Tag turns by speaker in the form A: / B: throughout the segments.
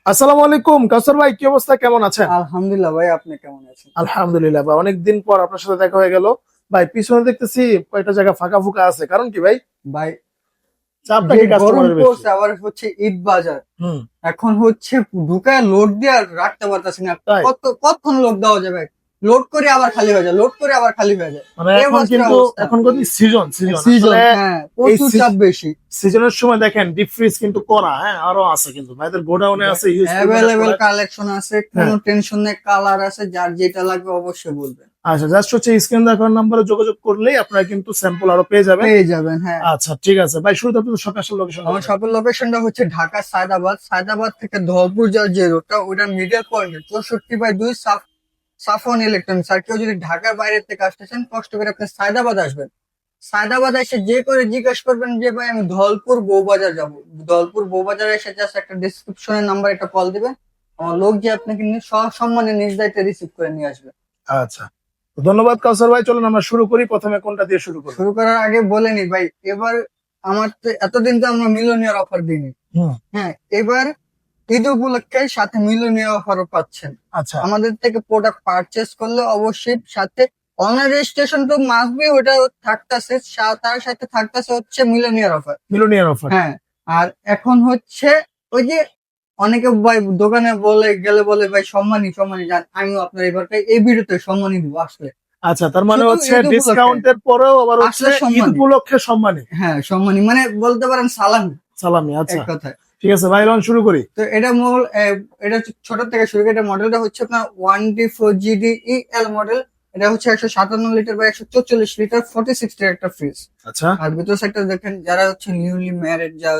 A: আসসালামু আলাইকুম কাউসার ভাই, কি অবস্থা, কেমন আছেন?
B: আলহামদুলিল্লাহ ভাই, আপনি কেমন আছেন?
A: আলহামদুলিল্লাহ ভাই, অনেকদিন পর আপনার সাথে দেখা হয়ে গেল। ভাই পিছনে দেখতেছি কয়েকটা জায়গা ফাঁকা ফুকা আছে, কারণ কি ভাই?
B: ভাই,
A: চাপটা
B: যে
A: কি
B: গরম
A: কাস্টমারের বেশি?
B: পড়ছে আবার হচ্ছে ঈদ বাজার।
A: হুম।
B: এখন হচ্ছে ঢুকায় লোড দিয়ে আর রাখতে পারতেছি না।
A: তাই
B: কতক্ষণ লোড দেওয়া যাবে? লোড করে আবার খালি হয়ে যায়, লোড করে আবার খালি হয়ে যায়।
A: মানে
B: এই
A: এখন কিন্তু
B: অবস্থা।
A: এখন কিন্তু সিজন সিজন
B: সিজন,
A: আসলে
B: হ্যাঁ,
A: এই
B: প্রচুর চাপ বেশি।
A: সিজনের সময় দেখেন ডিপ ফ্রিজ কিন্তু করা, হ্যাঁ আরো আছে, কিন্তু ভাইদের গোডাউনে আছে হিউজ পরিমাণে
B: অ্যাভেলেবেল
A: প্রোডাক্ট।
B: কালেকশন আছে, কোনো
A: হ্যাঁ।
B: টেনশন নেই, কালার আছে, যার যেটা লাগবে অবশ্যই বলবেন।
A: আচ্ছা, জাস্ট হচ্ছে স্ক্রিন দেখার নাম্বারে যোগাযোগ করলেই আপনারা কিন্তু স্যাম্পল আরো পেয়ে যাবেন।
B: পেয়ে যাবেন, হ্যাঁ।
A: আচ্ছা ঠিক আছে ভাই, শুরুতে আপনাদের শপের আসল লোকেশন।
B: আমার শপের লোকেশনটা হচ্ছে ঢাকা সায়দাবাদ। সায়দাবাদ থেকে ধলপুর যাওয়ার যে রোডটা, ওইটার মিডল পয়েন্টে 64/2 সাফন ইলেকট্রনিক্স। আর কেউ যদি ঢাকার বাইরে থেকে আসতেছেন, কষ্ট করে আপনি সায়দাবাদ আসবেন। সায়দাবাদ এসে যে করে জিজ্ঞেস করবেন যে ভাই আমি ধলপুর বউবাজার যাব। ধলপুর বউবাজার এসে জাস্ট একটা ডিসক্রিপশনের নাম্বার একটা কল দিবেন, আমার লোক যে আপনাকে সসম্মানে নিজ দায়িত্বে রিসিভ করে নিয়ে আসবে।
A: আচ্ছা, তো ধন্যবাদ কাউসার ভাই, চলুন আমরা শুরু করি। প্রথমে কোনটা দিয়ে শুরু করব?
B: শুরু করার আগে বলে নি ভাই, এবার আমার তো এতদিন তো আমরা মিলনিয়ার অফার দিইনি।
A: হুম।
B: হ্যাঁ, এবার ঈদ উপলক্ষে সাথে মিলনীয় অফারও পাচ্ছেন।
A: আচ্ছা।
B: আমাদের থেকে প্রোডাক্ট পারচেস করলে অবশ্যই সাথে অনলাইন রেজিস্ট্রেশন তো মাসবি, ওটা থাকতেছে, তার সাথে থাকতেছে হচ্ছে মিলনীয় অফার।
A: মিলনিয়ার অফার।
B: হ্যাঁ, আর এখন হচ্ছে ওই যে অনেকে ভাই দোকানে বলে গেলে বলে ভাই সম্মানী সম্মানী যান, আমিও আপনার এবারটা এই ভিডিওতে সম্মানী দিব আসলে।
A: আচ্ছা, তার মানে
B: শুধু
A: হচ্ছে
B: ঈদ উপলক্ষে
A: ডিসকাউন্টের পরেও আবার হচ্ছে
B: আসলে
A: ঈদ
B: সম্মানী।
A: উপলক্ষে সম্মানী।
B: হ্যাঁ, সম্মানী মানে বলতে পারেন সালামি,
A: সালামি।
B: এক
A: আচ্ছা
B: কথায়।
A: ঠিক আছে ভাই, লন শুরু করি।
B: তো এটা মূল এটা হচ্ছে ছোট থেকে শুরু করে, এটা মডেলটা হচ্ছে আপনার 1D4GDEL মডেল। এটা হচ্ছে 157 লিটার বা 144 লিটার 46 একটা ফ্রিজ।
A: আচ্ছা।
B: আর ভিতর সাইডটা দেখেন, যারা হচ্ছে নিউলি ম্যারিড যা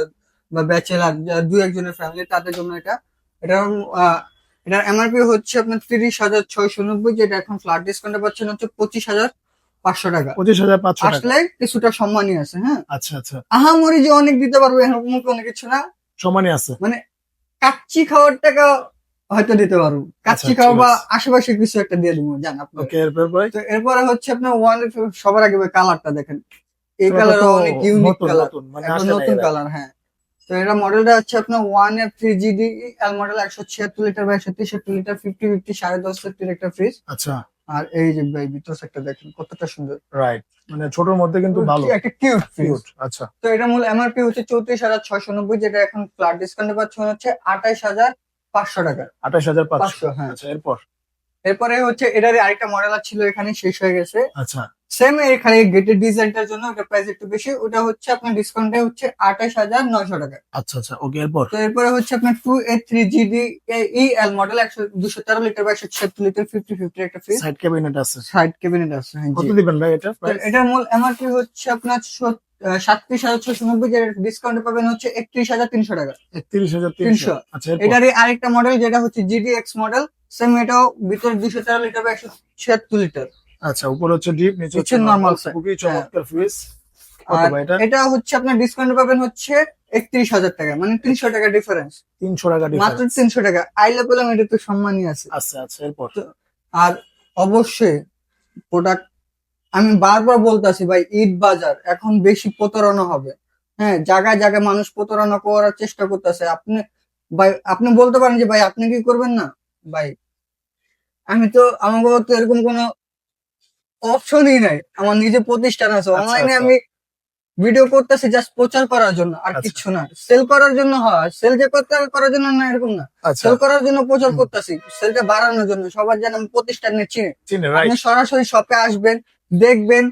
B: বা ব্যাচেলার, দু একজনের ফ্যামিলি, তাদের জন্য এটা। এটা আহ, এটার এমআরপি হচ্ছে আপনার 30,690, যেটা এখন ফ্ল্যাট ডিসকাউন্টে পাচ্ছেন হচ্ছে 25,500 টাকা।
A: 25,500 টাকা।
B: আসলে কিছুটা সম্মানই আছে, হ্যাঁ।
A: আচ্ছা আচ্ছা,
B: আহামরি যে অনেক দিতে পারবো এরকম কোনো কিছু না।
A: সম্মানী আছে।
B: মানে কাচ্চি খাওয়ার টাকা হয়তো দিতে পারবো,
A: আচ্ছা
B: কাচ্চি
A: ঠিক
B: খাওয়া বা
A: আছে।
B: আশেপাশে কিছু একটা দিয়ে দিব, জান আপনার।
A: ওকে, এরপর ভাই।
B: তো এরপরে হচ্ছে আপনার সবার আগে কালারটা দেখেন। এই
A: এটা
B: কালার
A: তো
B: অনেক ইউনিক
A: নতুন
B: কালার,
A: নতুন মানে
B: একদম
A: আসে না
B: নতুন
A: এর আগে।
B: কালার, হ্যাঁ। তো এটা মডেলটা হচ্ছে আপনার 1F3GD এল মডেল, 176 লিটার বা 163 লিটার 50/50 10.5 লিটার একটা ফ্রিজ।
A: আচ্ছা।
B: আর এই যে ভাই ভিতর একটা দেখেন কতটা সুন্দর,
A: রাইট, মানে ছোটর মধ্যে কিন্তু ভালো।
B: একটা কিউট ফ্রিজ।
A: কিউট। আচ্ছা।
B: তো এটা মূল এমআরপি হচ্ছে 34,690, যেটা এখন ফ্ল্যাট ডিসকাউন্টে পাচ্ছেন হচ্ছে 28,500 টাকা।
A: 28,500।
B: 500, হ্যাঁ।
A: আচ্ছা, এরপর।
B: এরপরে হচ্ছে এটারই আরেকটা মডেল ছিল, এখানে শেষ হয়ে গেছে।
A: আচ্ছা।
B: সেম এখানে গেটের ডিজাইনটার জন্য ওটা প্রাইস একটু বেশি, ওটা হচ্ছে আপনার ডিসকাউন্টে হচ্ছে 28,900 টাকা।
A: আচ্ছা আচ্ছা, ওকে, এরপর।
B: তো এরপরে হচ্ছে আপনার 2A3GD EL মডেল 213 লিটার বা 176 লিটার 50/50 একটা ফ্রিজ।
A: সাইড ক্যাবিনেট আছে।
B: সাইড ক্যাবিনেট আছে, হ্যাঁ
A: কত
B: জি।
A: দিবেন ভাই এটা
B: তো
A: প্রাইস?
B: এটার মূল এমআরপি হচ্ছে আপনার 37,690, যেটা ডিসকাউন্টে পাবেন হচ্ছে 31,300 টাকা।
A: 31,300।
B: 300।
A: আচ্ছা, এরপর।
B: এটারই আরেকটা মডেল যেটা হচ্ছে GDX মডেল, সেম এটাও ভিতরে 213 লিটার বা 176 লিটার।
A: আচ্ছা, উপরে হচ্ছে ডিপ, নিচে হচ্ছে
B: নিচে নরমাল
A: নরমাল।
B: সাইজ,
A: খুবই
B: হ্যাঁ।
A: চমৎকার ফ্রিজ। কত
B: আর
A: ভাই এটা?
B: এটা হচ্ছে আপনার ডিসকাউন্ট পাবেন হচ্ছে 31,000 টাকা, মানে 300 টাকা ডিফারেন্স।
A: 300 টাকা
B: মাত্র
A: ডিফারেন্স।
B: 300 টাকা আইলে পেলাম, এটা তো সম্মানই আছে।
A: আচ্ছা আচ্ছা, এরপর।
B: তো আর অবশ্যই প্রোডাক্ট, আমি বারবার বলতেছি ভাই, ঈদ বাজার এখন বেশি প্রতারণা হবে। হ্যাঁ, জায়গায় জায়গায় মানুষ প্রতারণা করার চেষ্টা করতেছে। আপনি ভাই, আপনি বলতে পারেন যে ভাই আপনি কি করবেন না। ভাই, আমি তো আমাকে তো এরকম কোনো অপশনই নাই, আমার নিজে প্রতিষ্ঠান আছে,
A: আচ্ছা
B: অনলাইনে
A: আচ্ছা
B: আমি ভিডিও করতেছি জাস্ট প্রচার করার জন্য, আর
A: আচ্ছা
B: কিচ্ছু না। সেল করার জন্য হয়, সেল যে করতে করার জন্য না, এরকম না।
A: আচ্ছা।
B: সেল করার জন্য প্রচার
A: হুম,
B: করতেছি, সেলটা বাড়ানোর জন্য, সবার যেন আমি প্রতিষ্ঠানে চিনি।
A: চিনে,
B: আপনি
A: রাইট।
B: সরাসরি শপে আসবেন, দেখবেন,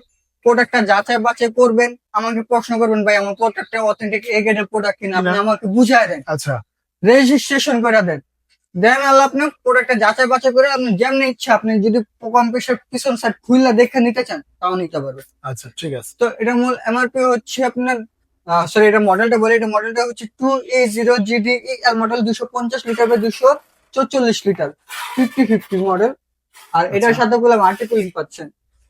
B: প্রোডাক্টটা যাচাই বাছাই করবেন, আমাকে প্রশ্ন করবেন ভাই আমার প্রোডাক্টটা অথেন্টিক এ গ্রেডের প্রোডাক্ট কিনা,
A: কিনা।
B: আপনি আমাকে বুঝায় দেন,
A: আচ্ছা
B: রেজিস্ট্রেশন করে দেন। দেন আল্লাহ আপনি প্রোডাক্টটা যাচাই বাছাই করে আপনি যেমনি ইচ্ছা, আপনি যদি কম্পিউটার পিছন সাইড খুললা দেখে নিতে চান তাও নিতে পারবেন।
A: আচ্ছা, ঠিক আছে।
B: তো এটা মূল এমআরপি হচ্ছে আপনার, সরি এটা মডেলটা বলি, এটা মডেলটা হচ্ছে 2A0GDEL মডেল, 250 লিটার বা 244 লিটার 50/50 মডেল। আর
A: আচ্ছা,
B: এটার সাথে বলে মাল্টিপুলিং পাচ্ছেন।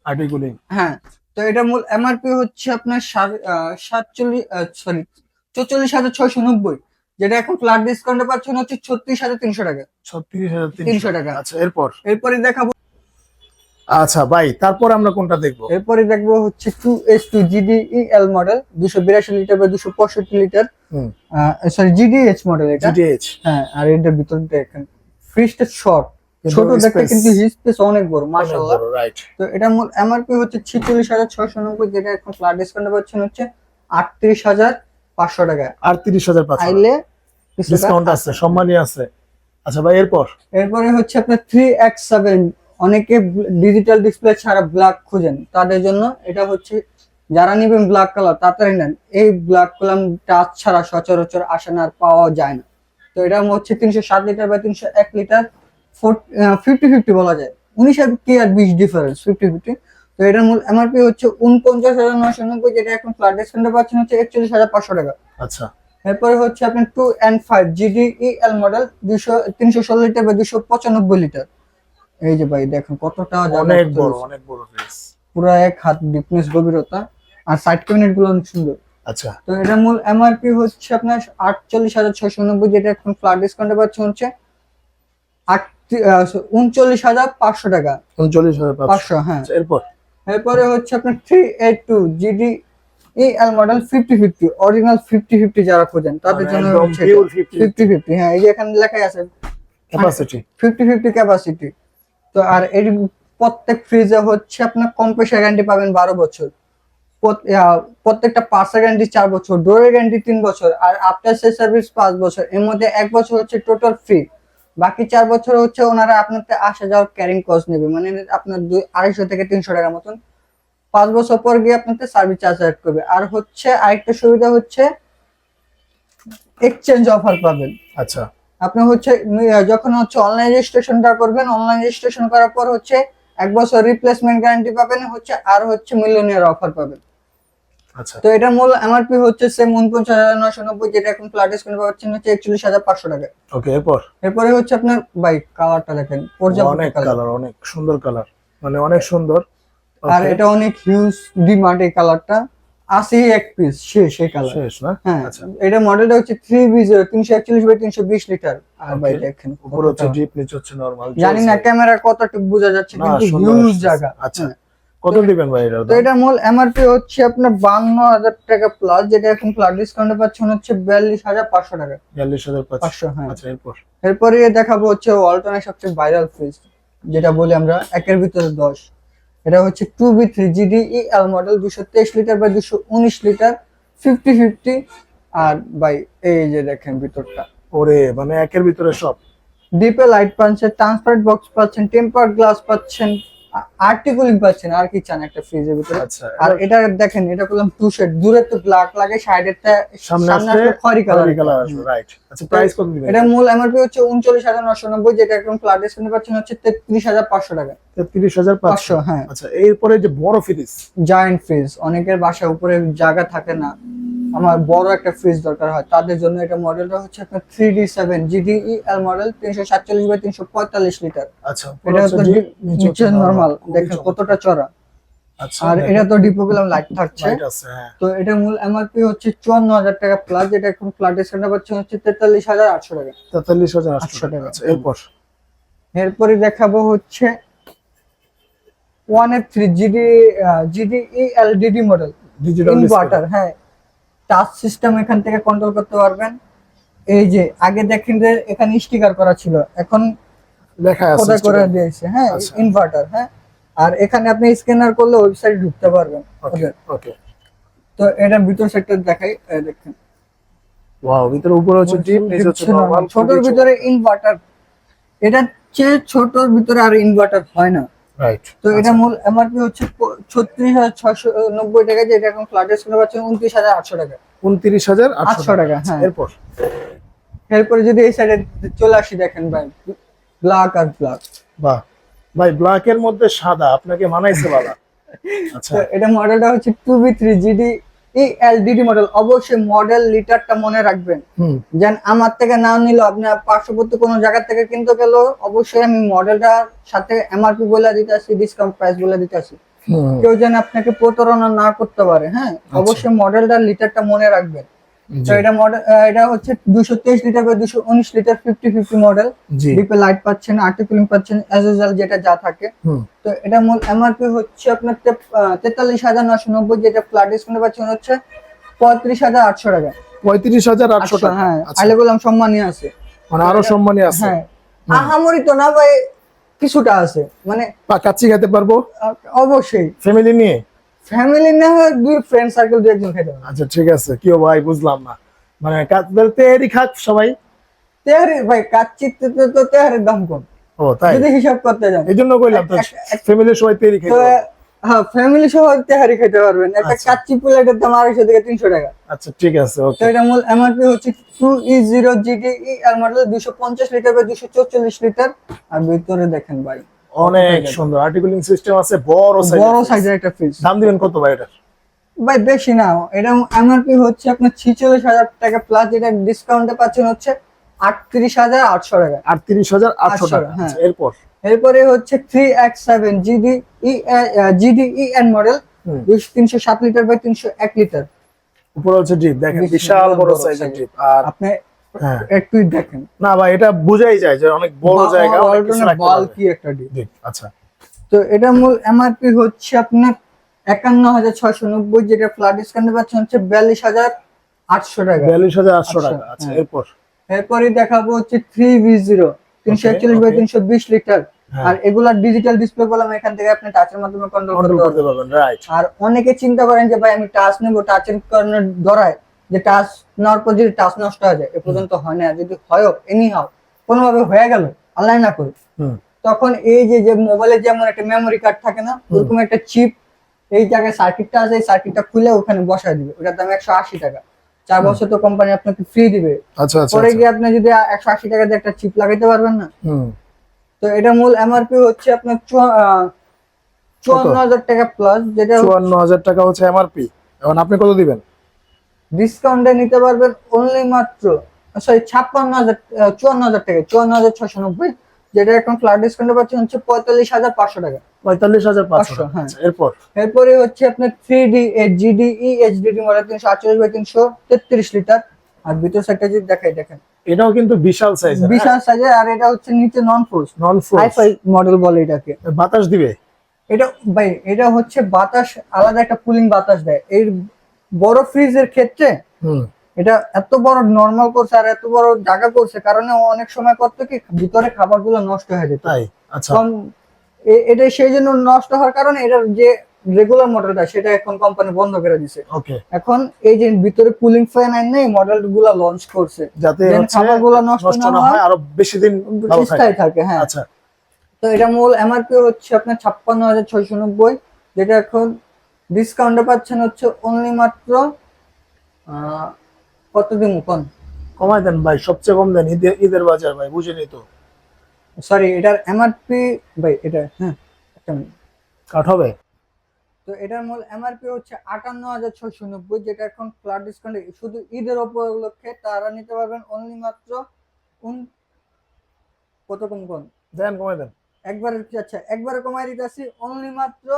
A: আর্টিকুলিং।
B: হ্যাঁ। তো এটা মূল এমআরপি হচ্ছে আপনার 44,690, যেটা এখন ফ্ল্যাট ডিসকাউন্টে পাচ্ছেন হচ্ছে 36,300 টাকা।
A: 36,300।
B: 300 টাকা।
A: আচ্ছা, এরপর।
B: এরপরে দেখাবো
A: আচ্ছা ভাই, তারপর আমরা কোনটা দেখবো?
B: এরপরে দেখবো হচ্ছে 2S2 GDEL মডেল, 282 লিটার বা 265 লিটার,
A: হুম,
B: সরি GDH মডেল এটা।
A: জিটিএইচ।
B: হ্যাঁ, আর এটার ভিতর দেখেন ফ্রিজটা শর্ট,
A: কিন্তু
B: ছোট দেখতে,
A: space
B: কিন্তু স্পেস অনেক বড় মাশাআল্লাহ।
A: রাইট।
B: তো এটা মূল এমআরপি হচ্ছে 46,690, যেটা এখন ফ্ল্যাট ডিসকাউন্টে পাচ্ছেন হচ্ছে 38,500 টাকা।
A: 38,500
B: আইলে কিছুটা
A: ডিসকাউন্ট আছে, সম্মানী আছে। আচ্ছা ভাই, এরপর?
B: এরপরে হচ্ছে আপনার 3X7, অনেকে ডিজিটাল ডিসপ্লে ছাড়া ব্ল্যাক খুঁজেন, তাদের জন্য এটা হচ্ছে, যারা নিবেন ব্ল্যাক কালার তাড়াতাড়ি নেন। এই ব্ল্যাক কালার টাচ ছাড়া সচরাচর আসে না, আর পাওয়া যায় না। তো এটা হচ্ছে 307 লিটার বা 301 লিটার, 50-50 বলা যায়, 19 কি আর 20 ডিফারেন্স, 50-50। তো এটার মূল এমআরপি হচ্ছে 49,990, যেটা এখন ফ্ল্যাট ডিসকাউন্টে পাচ্ছেন হচ্ছে 41,500 টাকা।
A: আচ্ছা,
B: এরপরে হচ্ছে আপনার 2N5 GDEL মডেল, 316 লিটার বা 295 লিটার। এই যে ভাই দেখেন কতটা জায়গা,
A: অনেক বড়, অনেক বড় ফ্রিজ।
B: পুরো এক হাত ডিপনেস, গভীরতা, আর সাইড ক্যাবিনেট গুলো অনেক সুন্দর।
A: আচ্ছা,
B: তো এটা মূল এমআরপি হচ্ছে আপনার 48,690, যেটা এখন ফ্ল্যাট ডিসকাউন্টে পাচ্ছেন হচ্ছে 39,500 টাকা।
A: 39,500।
B: হ্যাঁ।
A: আচ্ছা, এরপর?
B: এরপরে হচ্ছে আপনার 3A2 GDEL মডেল, 50-50 অরিজিনাল, 50-50 যারা খোঁজেন তাদের জন্য
A: একদম
B: হচ্ছে
A: পিওর 50
B: 50-50। হ্যাঁ, এই যে এখানে লেখাই আছে
A: ক্যাপাসিটি।
B: 50-50 ক্যাপাসিটি। তো আর এর প্রত্যেক ফ্রিজে হচ্ছে আপনার কম্প্রেসার গ্যারান্টি পাবেন 12 বছর, প্রত্যেকটা পার্টসের গ্যারান্টি 4 বছর, ডোরের গ্যারান্টি 3 বছর, আর আফটার সেল সার্ভিস 5 বছর। এর মধ্যে 1 বছর হচ্ছে টোটাল ফ্রি, বাকি 4 বছর হচ্ছে ওনারা আপনাকে আসা যাওয়ার ক্যারিং কস্ট নেবে, মানে আপনার 250 থেকে 300 টাকার মতন। 5 বছর পর গিয়ে আপনাকে সার্ভিস চার্জ অ্যাড করবে। আর হচ্ছে আরেকটা সুবিধা হচ্ছে এক্সচেঞ্জ অফার পাবেন।
A: আচ্ছা,
B: আপনি হচ্ছে যখন হচ্ছে অনলাইন রেজিস্ট্রেশনটা করবেন, অনলাইন রেজিস্ট্রেশন করার পর হচ্ছে 1 বছর রিপ্লেসমেন্ট গ্যারান্টি পাবেন হচ্ছে, আর হচ্ছে মিলিয়নিয়ার অফার পাবেন।
A: আচ্ছা।
B: তো এটা মূল এমআরপি হচ্ছে সেম 49,990, যেটা এখন ফ্ল্যাট ডিসকাউন্ট পাচ্ছেন হচ্ছে 41,500 টাকা।
A: ওকে, এরপর?
B: এরপরে হচ্ছে আপনার বাইক কালারটা দেখেন, পর্যাপ্ত
A: অনেক
B: কালার,
A: কালার, অনেক সুন্দর কালার, মানে অনেক সুন্দর।
B: আর
A: Okay,
B: এটা অনেক হিউজ ডিমান্ড এই কালারটা, আসি এক পিস শেষ এই কালার।
A: শেষ না?
B: হ্যাঁ,
A: আচ্ছা,
B: এটা মডেলটা হচ্ছে 3B0 341/320 লিটার। আর ভাই
A: Okay.
B: দেখেন
A: উপর হচ্ছে ডিপ, নিচে হচ্ছে নরমাল।
B: জানি না ক্যামেরা কতটুকু বোঝা যাচ্ছে,
A: না,
B: কিন্তু
A: সুন্দর
B: হিউজ
A: আসছে।
B: জায়গা।
A: আচ্ছা,
B: হ্যাঁ।
A: কত দিবেন ভাই এটা?
B: তো এটা মূল এমআরপি হচ্ছে আপনার 52,000 টাকা প্লাস, যেটা এখন ফ্ল্যাট ডিসকাউন্টে পাচ্ছেন হচ্ছে 42,500 টাকা।
A: 42,500।
B: হ্যাঁ।
A: আচ্ছা, এরপর?
B: এরপরে দেখাবো হচ্ছে ওয়ালটনের সবচেয়ে ভাইরাল ফ্রিজ, যেটা বলি আমরা একের ভিতরে 10। এটা হচ্ছে 2B3 GDEL মডেল, 223 লিটার বা 219 লিটার, 50-50। আর ভাই এই যে দেখেন ভিতরটা,
A: ওরে, মানে একের ভিতরে সব।
B: ডিপে লাইট পাচ্ছেন, ট্রান্সপারেন্ট বক্স পাচ্ছেন, টেম্পার গ্লাস পাচ্ছেন, আর্টিকুলিং পাচ্ছেন, আর কি চান একটা ফ্রিজের ভিতরে।
A: আচ্ছা,
B: আর এটা দেখেন, এটা করলাম 2 শেড, দূরে তো ব্ল্যাক লাগে, সাইডেরটা
A: সামনে
B: সামনে
A: আসলে
B: আসলে খয়েরি কালার।
A: কালার আসবে, রাইট। আচ্ছা, প্রাইস কত দিবেন?
B: এটা মূল এমআরপি হচ্ছে 39,990, যেটা একদম ফ্ল্যাট ডিসকাউন্টে পাচ্ছেন হচ্ছে 33,500 টাকা।
A: 33,500।
B: হ্যাঁ।
A: আচ্ছা, এরপরে যে বড় ফ্রিজ,
B: জায়ান্ট ফ্রিজ, অনেকের বাসায় উপরে জায়গা থাকে না, আমার বড় একটা ফ্রিজ দরকার হয়, তাদের জন্য এটা মডেলটা হচ্ছে আপনার 3D7 GDEL মডেল, 347/345 লিটার।
A: আচ্ছা,
B: এটা তো নিচে নরমাল, দেখেন কতটা চড়া।
A: আচ্ছা,
B: আর এটা তো ডিপোগুলাম লাইট থাকছে।
A: লাইট আছে, হ্যাঁ।
B: তো এটা মূল এমআরপি হচ্ছে 54,000 টাকা প্লাস, যেটা এখন ফ্ল্যাট ডিসকাউন্টে পাচ্ছেন হচ্ছে 43,800 টাকা।
A: 43,800
B: টাকা।
A: আচ্ছা, এরপর?
B: এরপরে দেখাবো হচ্ছে 1F3 GDEL DD model,
A: digital
B: inverter. হ্যাঁ, টাচ সিস্টেম এখান থেকে কন্ট্রোল করতে পারবেন। এই যে আগে দেখেন যে এখানে স্টিকার করা ছিল, এখন
A: লেখা আছে
B: খোদাই করে দিয়েছে। হ্যাঁ,
A: আচ্ছা।
B: ইনভার্টার। হ্যাঁ, আর এখানে আপনি স্ক্যানার করলে ওয়েবসাইটে ঢুকতে পারবেন।
A: ওকে, ওকে।
B: তো এটা ভিতর সেক্টর দেখাই, দেখেন
A: ওয়াও, ভিতরে উপরে হচ্ছে ডিপ, নিচে হচ্ছে নরমাল।
B: ছোটর ভিতরে ইনভার্টার, এটা চেয়ে ছোটর ভিতরে আর ইনভার্টার হয় না।
A: রাইট।
B: তো এটা মূল এমআরপি হচ্ছে 36,690 টাকা, যেটা এখন ফ্ল্যাট ডিসকাউন্টে পাচ্ছেন 29,800 টাকা।
A: 29,800
B: টাকা। হ্যাঁ।
A: এরপর?
B: এরপরে যদি এই সাইডে চলে আসি, দেখেন ভাই ব্ল্যাক আর ব্ল্যাক।
A: বাহ ভাই, ব্ল্যাক এর মধ্যে সাদা আপনাকে মানাইছে বালা। আচ্ছা,
B: তো এটা মডেলটা হচ্ছে 2B3 GDEL DD মডেল। অবশ্যই মডেল লিটারটা মনে রাখবেন,
A: হুম,
B: যেন আমার থেকে না নিলেও আপনি পার্শ্ববর্তী কোনো জায়গা থেকে কিনতে গেলেও অবশ্যই আমি মডেলটার সাথে এমআরপি বলে দিতে আসি, ডিসকাউন্ট প্রাইস বলে দিতে আসি,
A: হুম,
B: কেউ যেন আপনাকে প্রতারণা না করতে পারে। হ্যাঁ, অবশ্যই মডেলটার লিটারটা মনে রাখবেন।
A: জি
B: তো এটা মডেল, এটা হচ্ছে 223 লিটার বা 219 লিটার 50-50 মডেল।
A: জি
B: ডিপে লাইট পাচ্ছেন, আর্টি কুলিং পাচ্ছেন, অ্যাজ ইউজুয়াল যেটা যা থাকে।
A: হুম
B: তো এটা মূল এমআরপি হচ্ছে আপনার 43,990, যেটা ফ্ল্যাট ডিসকাউন্টে পাচ্ছেন হচ্ছে 35,800 টাকা।
A: 35,800 টাকা।
B: হ্যাঁ,
A: আচ্ছা,
B: আইলে বললাম সম্মানী আছে।
A: মানে আরো সম্মানী আছে।
B: হ্যাঁ,
A: হুম।
B: আহামরি তো না ভাই, কিছুটা আছে মানে।
A: বা কাচ্চি খেতে পারবো
B: অবশ্যই
A: ফ্যামিলি নিয়ে।
B: ফ্যামিলি না হয় দুই ফ্রেন্ড সার্কেল দু একজন খেতে পারে।
A: আচ্ছা ঠিক আছে, কি ভাই বুঝলাম না, মানে তেহারি খাক সবাই।
B: তেহারি ভাই, কাচ্চিতে তো তেহারির দাম কম,
A: ও তাই,
B: যদি হিসাব করতে যান।
A: এই জন্য কইলাম তো ফ্যামিলির সবাই তেহারি
B: তো
A: খেতে পারবে।
B: হ্যাঁ, ফ্যামিলি সহ তেহারি খেতে পারবেন। একটা
A: আচ্ছা।
B: কাচ্চি প্লেটের দাম 250 থেকে 300 টাকা।
A: আচ্ছা ঠিক আছে,
B: তো
A: ওকে।
B: এটা মূল এমআরপি হচ্ছে 2E0 GDE এর মডেল, 250 লিটার বা 244 লিটার। আর ভিতরে দেখেন ভাই,
A: অনেক সুন্দর আর্টিকুলিং সিস্টেম আছে, বড়
B: বড়
A: সাইজ।
B: সাইজের একটা ফ্রিজ।
A: দাম দিবেন কত ভাই এটা?
B: ভাই বেশি না, এটা এমআরপি হচ্ছে আপনার 46,000 টাকা, প্লাস যেটা ডিসকাউন্টে পাচ্ছেন হচ্ছে 38,800 টাকা।
A: 38,800 টাকা।
B: হ্যাঁ।
A: আচ্ছা, এরপর
B: এরপরে হচ্ছে 3X7 GDE এন মডেল,
A: হুম।
B: 307 লিটার বাই 301 লিটার।
A: উপরে হচ্ছে ডিপ, দেখেন
B: বেশি
A: বিশাল বড়
B: বড়
A: সাইজের
B: size।
A: ডিপ। আর
B: আপনি
A: হ্যাঁ,
B: একটু দেখেন,
A: না ভাই এটা বোঝাই যায় যে অনেক বড় জায়গা, অনেক কিছু রাখতে পারবে।
B: বাল্কি একটা ডিপ।
A: ডিপ, আচ্ছা।
B: তো এটা মূল এমআরপি হচ্ছে আপনার 51,690, যেটা ফ্ল্যাট ডিসকাউন্টে পাচ্ছেন হচ্ছে 42,800 টাকা।
A: 42,800 টাকা। আচ্ছা,
B: হ্যাঁ।
A: এরপর
B: এরপরে দেখাবো হচ্ছে 3V0 341 বাই
A: okay.
B: 320 লিটার।
A: হ্যাঁ।
B: আর এগুলা ডিজিটাল ডিসপ্লে বললাম, এখান থেকে আপনি টাচের মাধ্যমে কন্ট্রোল
A: কন্ট্রোল
B: করতে
A: করতে
B: পারবেন।
A: পারবেন, রাইট।
B: আর অনেকে চিন্তা করেন যে ভাই আমি টাচ নেবো, টাচের কারণে ধরায় যে টাচ নেওয়ার পর যদি টাচ নষ্ট হয়ে যায়, এ পর্যন্ত হয় না। যদি হয় এনি হাও কোনোভাবে হয়ে গেল, আল্লাহ না করে,
A: হুম
B: তখন এই যে যে মোবাইলে যেমন একটা মেমোরি কার্ড থাকে না, ওরকম একটা চিপ এই জায়গায় সার্কিটটা আছে, এই সার্কিটটা খুলে ওখানে বসায় দিবে। ওটার দাম 180 টাকা। 4 বছর তো কোম্পানি আপনাকে ফ্রি দিবে।
A: আচ্ছা আচ্ছা
B: পরে
A: আচ্ছা।
B: গিয়ে আপনি যদি 180 টাকা দিয়ে একটা চিপ লাগাইতে পারবেন না।
A: হুম
B: তো এটা মূল এমআরপি হচ্ছে আপনার 54,000 টাকা প্লাস, যেটা
A: 54,000 টাকা হচ্ছে এমআরপি। এখন আপনি কত দিবেন?
B: ডিসকাউন্টে নিতে পারবেন অনলি মাত্র, সরি 54,000 টাকা, 54,690, যেটা এখন ফ্ল্যাট ডিসকাউন্টে পাচ্ছেন হচ্ছে 45,500 টাকা।
A: 45,500 টাকা।
B: হ্যাঁ।
A: আচ্ছা, এরপর
B: এরপরে হচ্ছে আপনার 3D GDE HDD model, 348 by 333 litre. আর ভিতর সাইডটা যদি দেখেন,
A: এটাও কিন্তু বিশাল সাইজের,
B: বিশাল সাইজের। আর এটা হচ্ছে নিচে নন ফোর্স,
A: নন ফ্লোর,
B: হাইফাই মডেল বলে এটাকে।
A: বাতাস দিবে।
B: এটা ভাই, এটা হচ্ছে বাতাস, আলাদা একটা কুলিং বাতাস দেয়। এই বড় ফ্রিজের ক্ষেত্রে
A: হুম
B: এটা এত বড় নরমাল করছে আর এত বড় জায়গা করছে, কারণে অনেক সময় করতো কি ভিতরে খাবারগুলো নষ্ট হয়ে যেত।
A: তাই, আচ্ছা।
B: কম এটা সেই জন্য নষ্ট হওয়ার কারণে এটার যে রেগুলার মডেলটা সেটা এখন কোম্পানি বন্ধ করে দিছে।
A: ওকে,
B: এখন এই যে ভিতরে কুলিং ফ্যান আইন নেই, মডেল গুলা লঞ্চ করছে,
A: যাতে হচ্ছে
B: খাবারগুলো নষ্ট
A: নষ্ট
B: না
A: না
B: হয়,
A: হয়, আরো বেশি দিন ভালো
B: স্থায়ী
A: থাকে।
B: থাকে। হ্যাঁ।
A: আচ্ছা,
B: তো এটা মূল এমআরপি হচ্ছে আপনার 56,690, যেটা এখন ডিসকাউন্টে পাচ্ছেন হচ্ছে অনলি মাত্র কত দিন কোন,
A: কমাই দেন ভাই, সবচেয়ে কম দেন, ঈদের ঈদের বাজার ভাই, বুঝেনি তো।
B: সরি এটার এমআরপি ভাই, এটা হ্যাঁ একটা minute।
A: কাট হবে।
B: তো এটার মূল এমআরপি হচ্ছে 58,690, যেটা এখন ফ্ল্যাট ডিসকাউন্টে শুধু ঈদের উপলক্ষে তারা নিতে পারবেন অনলি মাত্র কত কোন
A: দেন, কমাই দেন।
B: একবারে, আচ্ছা একবারে কমাই দিতেছি অনলি মাত্র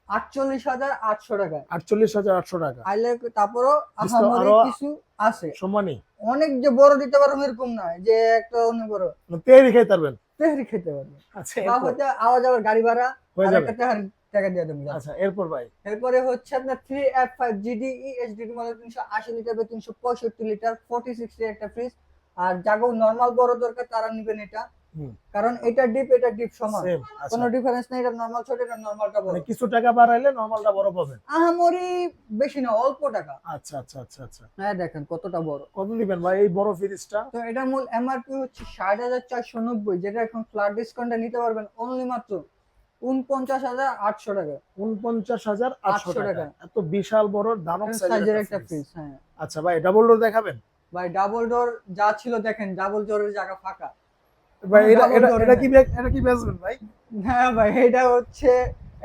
B: 48,800 টাকা।
A: 48,800 টাকা।
B: আইলে তারপরও
A: Discount
B: আহামরি
A: আরো
B: কিছু আছে।
A: সম্মানী,
B: অনেক যে বড় দিতে পারবো এরকম নয় যে একটা অনেক বড়।
A: তেহারি খাইতে পারবেন।
B: তেহারি খেতে পারবে,
A: আচ্ছা,
B: বা
A: এরপর
B: হচ্ছে আওয়া যাওয়ার গাড়ি ভাড়া
A: হয়ে
B: আর
A: যাবে।
B: একটা তেহারি টাকা দিয়ে দেবেন।
A: আচ্ছা, এরপর ভাই
B: এরপরে হচ্ছে আপনার 3F5 GDE HDD model, 380 litre বা 365 লিটার 4060 একটা ফ্রিজ। আর যাগো নরমাল বড় দরকার তারা নেবেন এটা,
A: হুম
B: কারণ এটা ডিপ সমান,
A: সেম। আচ্ছা,
B: কোনো ডিফারেন্স নেই। এটা নরমাল ছোট, এটা নরমালটা বড়।
A: মানে কিছু টাকা বাড়াইলে নরমালটা বড় পাবেন।
B: আহামরি বেশি না, অল্প টাকা।
A: আচ্ছা আচ্ছা আচ্ছা আচ্ছা।
B: হ্যাঁ দেখেন কতটা বড়।
A: কত দিবেন ভাই এই বড় ফ্রিজটা?
B: তো এটা মূল এমআরপি হচ্ছে 60,490, যেটা এখন ফ্ল্যাট ডিসকাউন্টে নিতে পারবেন অনলি মাত্র 49,800 টাকা।
A: 49,800 টাকা।
B: টাকা।
A: এত বিশাল বড় দানব
B: সাইজের
A: সাইজের
B: একটা
A: একটা ফ্রিজ।
B: ফ্রিজ। হ্যাঁ
A: আচ্ছা ভাই, ডাবল ডোর দেখাবেন?
B: ভাই, ডাবল ডোর যা ছিল দেখেন, ডাবল ডোরের জায়গা ফাঁকা।
A: ভাই এটা
B: double
A: এটা
B: door
A: এটা
B: না।
A: কি এটা কি বেচবেন ভাই?
B: হ্যাঁ ভাই, এটা হচ্ছে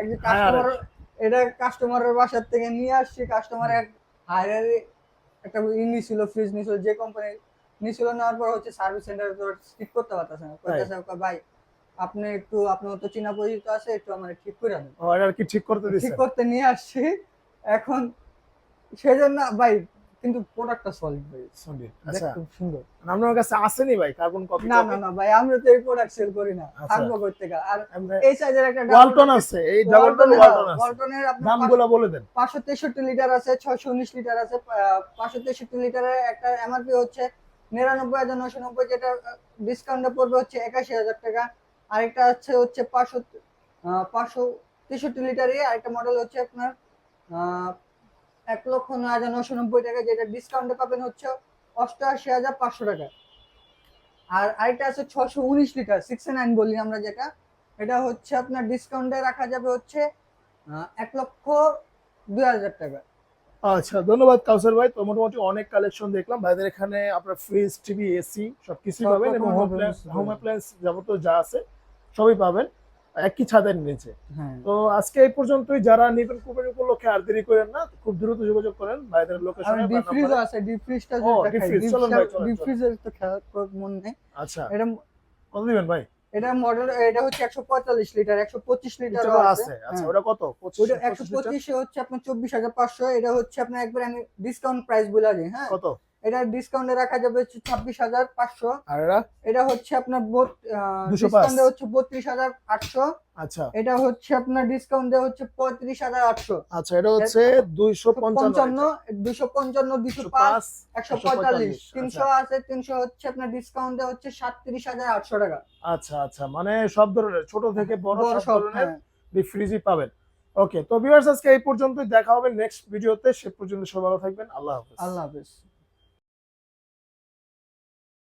B: একজন
A: হ্যাঁ,
B: কাস্টমার, এটা কাস্টমারের বাসার থেকে নিয়ে আসছি। কাস্টমার এক হায়ার একটা নিছিল, ফ্রিজ নিছিল, যে কোম্পানি নিছিল, নেওয়ার পর হচ্ছে সার্ভিস সেন্টারে তো ঠিক করতে পারতেছে না। কইতাছে ভাই আপনি একটু, আপনার তো চিনা পরিচিত আছে, একটু আমার ঠিক করে দেন।
A: ও, এটা কি ঠিক করতে
B: ঠিক
A: দিছেন?
B: করতে নিয়ে আসছি এখন। সেজন্য ভাই কিন্তু প্রোডাক্টটা সলিড ভাই,
A: সলিড।
B: দেখ
A: আচ্ছা,
B: খুব সুন্দর।
A: আপনার কাছে আসেনি ভাই কার্বন কপি?
B: না না না ভাই, আমরা তো এই প্রোডাক্ট সেল করি না,
A: আচ্ছা।
B: থাকবো কই থেকে। আর এই সাইজের একটা
A: ওয়ালটন আছে, এই ডাবল ডোর ওয়ালটন আছে।
B: ওয়ালটনের আপনার
A: দামগুলো বলে দেন।
B: 563 লিটার আছে, 619 লিটার আছে। 563 লিটারের একটা এমআরপি হচ্ছে 99,990, যেটা ডিসকাউন্টে পড়বে হচ্ছে 81,000 টাকা। আরেকটা হচ্ছে 563 লিটারই আরেকটা মডেল হচ্ছে আপনার 1,09,990 টাকা, যেটা ডিসকাউন্টে পাবেন হচ্ছে 88,500 টাকা। আর আরেকটা আছে 619 লিটার 69 বলি আমরা যেটা, এটা হচ্ছে আপনার ডিসকাউন্টে রাখা যাবে হচ্ছে 1,02,000 টাকা।
A: আচ্ছা, ধন্যবাদ কাউসার ভাই। তো মোটামুটি অনেক কালেকশন দেখলাম ভাইদের এখানে। আপনার ফ্রিজ, টিভি, এসি সবকিছুই
B: সব
A: পাবেন এবং
B: রকমের
A: হোম অ্যাপ্লায়েন্স যাবতীয় যা আছে সবই পাবেন একই ছাদের নিচে।
B: হ্যাঁ,
A: তো আজকে এই পর্যন্তই। যারা নেবেন কুরবানি উপলক্ষে আর দেরি করেন না, খুব দ্রুত যোগাযোগ করেন ভাইদের
B: আর
A: লোকেশনে।
B: ডিপ ফ্রিজও আছে, ডিপ ফ্রিজটা
A: ও,
B: যদি
A: ডিপ
B: দেখাই,
A: ফ্রিজ, চলুন ভাই, চলুন,
B: ডিপ
A: চলুন।
B: ফ্রিজের তো খেয়াল করার মন নেই।
A: আচ্ছা,
B: এটা
A: কত দিবেন ভাই?
B: এটা মডেল, এটা হচ্ছে 145 লিটার, 125 লিটার
A: এটাও
B: আছে।
A: আছে। আচ্ছা,
B: হ্যাঁ।
A: ওটা কত?
B: ওটা
A: 25 লিটার?
B: 125 এ হচ্ছে আপনার 24,500। এটা হচ্ছে আপনার একবার আমি ডিসকাউন্ট প্রাইস বলে দিই, হ্যাঁ।
A: কত?
B: এটা ডিসকাউন্টে রাখা যাবে হচ্ছে 26,500।
A: আর এরা
B: এটা হচ্ছে আপনার
A: 205।
B: ডিসকাউন্টে হচ্ছে 32,800।
A: আচ্ছা
B: এটা হচ্ছে আপনার ডিসকাউন্টে হচ্ছে 35,800।
A: আচ্ছা, এটা হচ্ছে 255,
B: 255, 205, 145, 300
A: আচ্ছা
B: আছে। 300 হচ্ছে আপনার ডিসকাউন্টে হচ্ছে 37,800 টাকা।
A: আচ্ছা আচ্ছা, মানে সব ধরনের ছোট থেকে বড়
B: বড়
A: সব
B: সব,
A: ধরনের
B: হ্যাঁ।
A: ডিপ ফ্রিজই পাবেন। ওকে, তো ভিউয়ার্স আজকে এই পর্যন্তই। দেখা হবে নেক্সট ভিডিওতে। সে পর্যন্ত সবাই ভালো থাকবেন। আল্লাহ হাফেজ।
B: আল্লাহ হাফেজ।